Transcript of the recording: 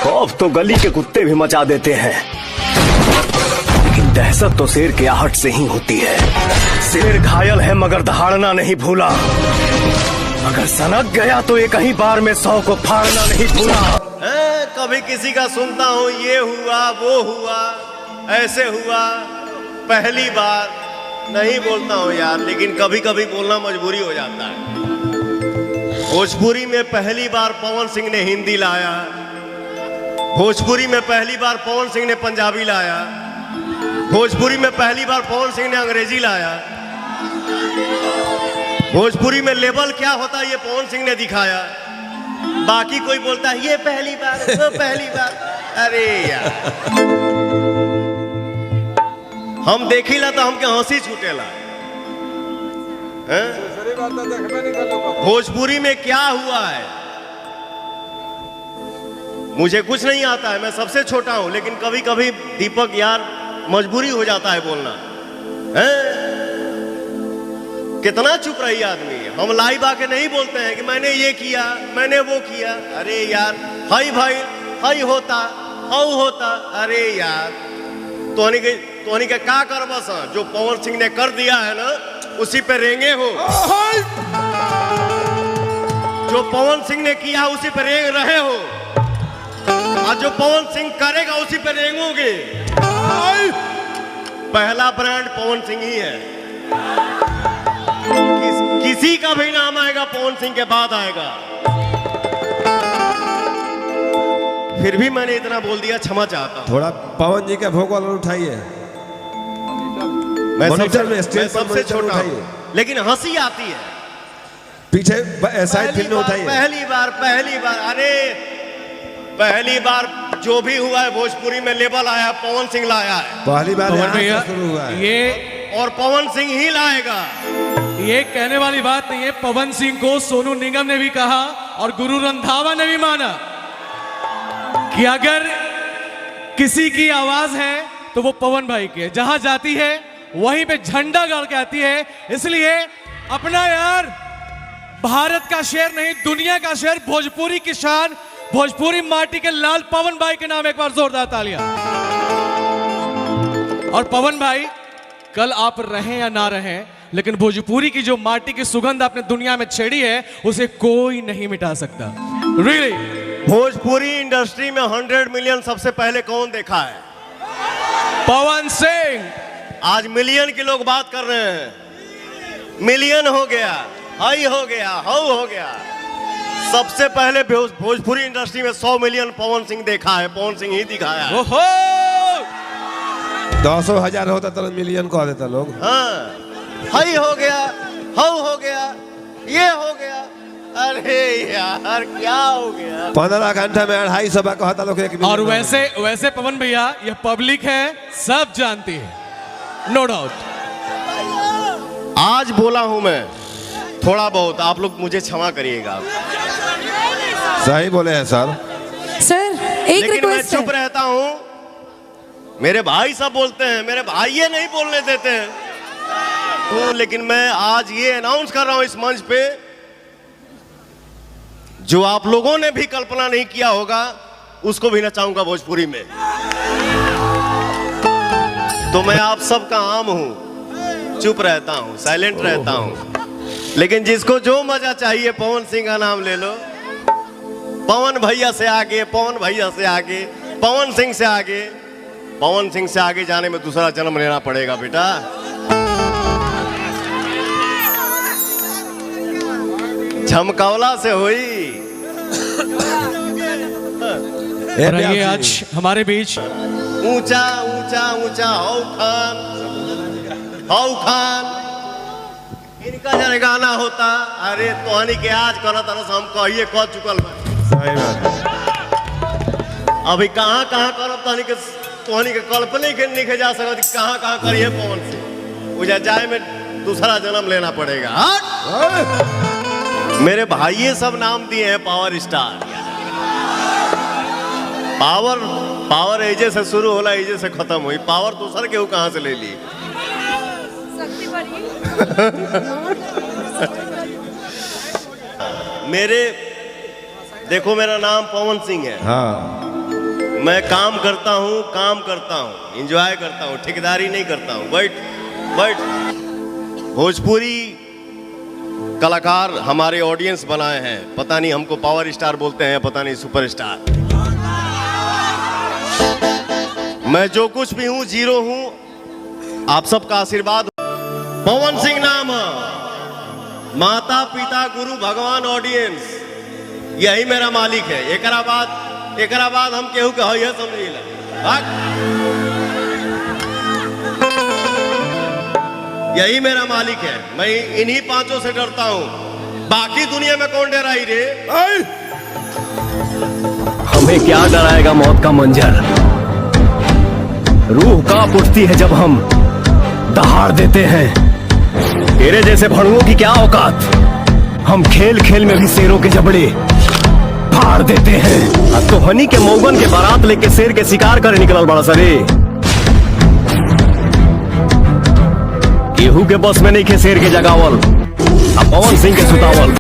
खौफ तो गली के कुत्ते भी मचा देते हैं, लेकिन दहशत तो शेर के आहट से ही होती है। शेर घायल है मगर दहाड़ना नहीं भूला, अगर सनक गया तो एक ही बार में 100 को फाड़ना नहीं भूला। कभी किसी का सुनता हूँ, ये हुआ वो हुआ ऐसे हुआ, पहली बार नहीं बोलता हूँ यार, लेकिन कभी कभी बोलना मजबूरी हो जाता है। भोजपुरी में पहली बार पवन सिंह ने हिंदी लाया, भोजपुरी में पहली बार पवन सिंह ने पंजाबी लाया, भोजपुरी में पहली बार पवन सिंह ने अंग्रेजी लाया। भोजपुरी में लेवल क्या होता है ये पवन सिंह ने दिखाया। बाकी कोई बोलता है ये पहली बार वो पहली बार, अरे यार हम देखिला तो हमके हंसी छूटेला। भोजपुरी में क्या हुआ है मुझे कुछ नहीं आता है, मैं सबसे छोटा हूं, लेकिन कभी कभी दीपक यार मजबूरी हो जाता है बोलना है? कितना चुप रही आदमी। हम लाइव आके नहीं बोलते हैं कि मैंने ये किया मैंने वो किया। अरे यार हाई भाई हाई होता हाउ होता, अरे यार तोहनी के का कर बस जो पवन सिंह ने कर दिया है ना उसी पे रेंगे हो, जो पवन सिंह ने किया उसी पे रेंग रहे हो, और जो पवन सिंह करेगा उसी पे रेंगोगे। पहला ब्रांड पवन सिंह ही है, किसी का भी नाम आएगा पवन सिंह के बाद आएगा। फिर भी मैंने इतना बोल दिया, क्षमा चाहता हूं। थोड़ा पवन जी का भोग वाला उठाइए, मैं सबसे छोटा हूं, लेकिन हंसी आती है। पीछे साइड फिल्म उठाइए। पहली बार अरे पहली बार जो भी हुआ है भोजपुरी में लेवल आया, पवन सिंह लाया है। पहली बार शुरू हुआ है ये, और पवन सिंह ही लाएगा। ये कहने वाली बात नहीं है। पवन सिंह को सोनू निगम ने भी कहा और गुरु रंधावा ने भी माना कि अगर किसी की आवाज है तो वो पवन भाई की है। जहां जाती है वहीं पे झंडा गाड़ के आती है। इसलिए अपना यार भारत का शेर नहीं दुनिया का शेर, भोजपुरी की शान, भोजपुरी माटी के लाल पवन भाई के नाम एक बार जोरदार तालियां। और पवन भाई कल आप रहें या ना रहें, लेकिन भोजपुरी की जो माटी की सुगंध आपने दुनिया में छेड़ी है उसे कोई नहीं मिटा सकता। रियली भोजपुरी इंडस्ट्री में 100 मिलियन सबसे पहले कौन देखा है? पवन सिंह। आज मिलियन के लोग बात कर रहे हैं, मिलियन हो गया, हाई हो गया, हाउ हो गया। सबसे पहले भोजपुरी इंडस्ट्री में 100 मिलियन पवन सिंह देखा है, पवन सिंह ही दिखाया है। 200,000 होता तो मिलियन कह देता लोग। हाँ, हाई हो गया, हाउ हो गया, ये हो गया, अरे यार क्या हो गया। 15 घंटा में 250 कहता लोग। और वैसे पवन भैया ये पब्लिक है, सब जानती है, नो डाउट। आज बोला हूं मैं थोड़ा बहुत, आप लोग मुझे क्षमा करिएगा। सही बोले हैं सर। एक लेकिन मैं चुप रहता हूं, मेरे भाई सब बोलते हैं, मेरे भाई ये नहीं बोलने देते हैं तो, लेकिन मैं आज ये अनाउंस कर रहा हूं इस मंच पे, जो आप लोगों ने भी कल्पना नहीं किया होगा उसको भी नचाऊंगा भोजपुरी में। तो मैं आप सबका आम हूं, चुप रहता हूं, साइलेंट रहता हूं, लेकिन जिसको जो मजा चाहिए पवन सिंह का नाम ले लो। पवन भैया से आगे, पवन भैया से आगे, पवन सिंह से आगे, पवन सिंह से आगे जाने में दूसरा जन्म लेना पड़ेगा बेटा। झमकौला से हुई। रहिए आज हमारे बीच ऊंचा ऊंचा ऊंचा हाउ खान इनका जरा गाना होता। अरे तोहनी के आज कल तरह हम कहिए कह चुकल सही बात। अभी कहाँ कहाँ करब तोहनी के कल्पना के नहीं जा सकत, कहाँ कहाँ करिए पवन सिंह। उजा जाए में दूसरा जन्म लेना पड़ेगा। मेरे भाई सब नाम दिए हैं पावर स्टार। पावर एजे से शुरू होला, एजे से खत्म हुई। पावर दूसर के कहां से ले ली? मेरे देखो मेरा नाम पवन सिंह है। हाँ। मैं काम करता हूँ, एंजॉय करता हूँ, ठेकेदारी नहीं करता हूँ। बट भोजपुरी कलाकार हमारे ऑडियंस बनाए हैं, पता नहीं हमको पावर स्टार बोलते हैं, पता नहीं सुपरस्टार। मैं जो कुछ भी हूँ जीरो हूँ, आप सबका आशीर्वाद। पवन सिंह नाम, माता पिता गुरु भगवान ऑडियंस, यही मेरा मालिक है। एकरा बाद हम केहू के है समझिला। यही मेरा मालिक है, मैं इन्हीं पांचों से डरता हूं, बाकी दुनिया में कौन डराई रे? हमें क्या डराएगा मौत का मंजर, रूह कांप उठती है जब हम दहाड़ देते हैं। तेरे जैसे भड़ुओं की क्या औकात, हम खेल खेल में भी शेरों के जबड़े फाड़ देते हैं। अब तो हनी के मौगन के बारात लेके शेर के शिकार करे निकलल बड़ा सरे। केहू के बस में नहीं खे शेर के जगावल, अब पवन सिंह के सुतावल।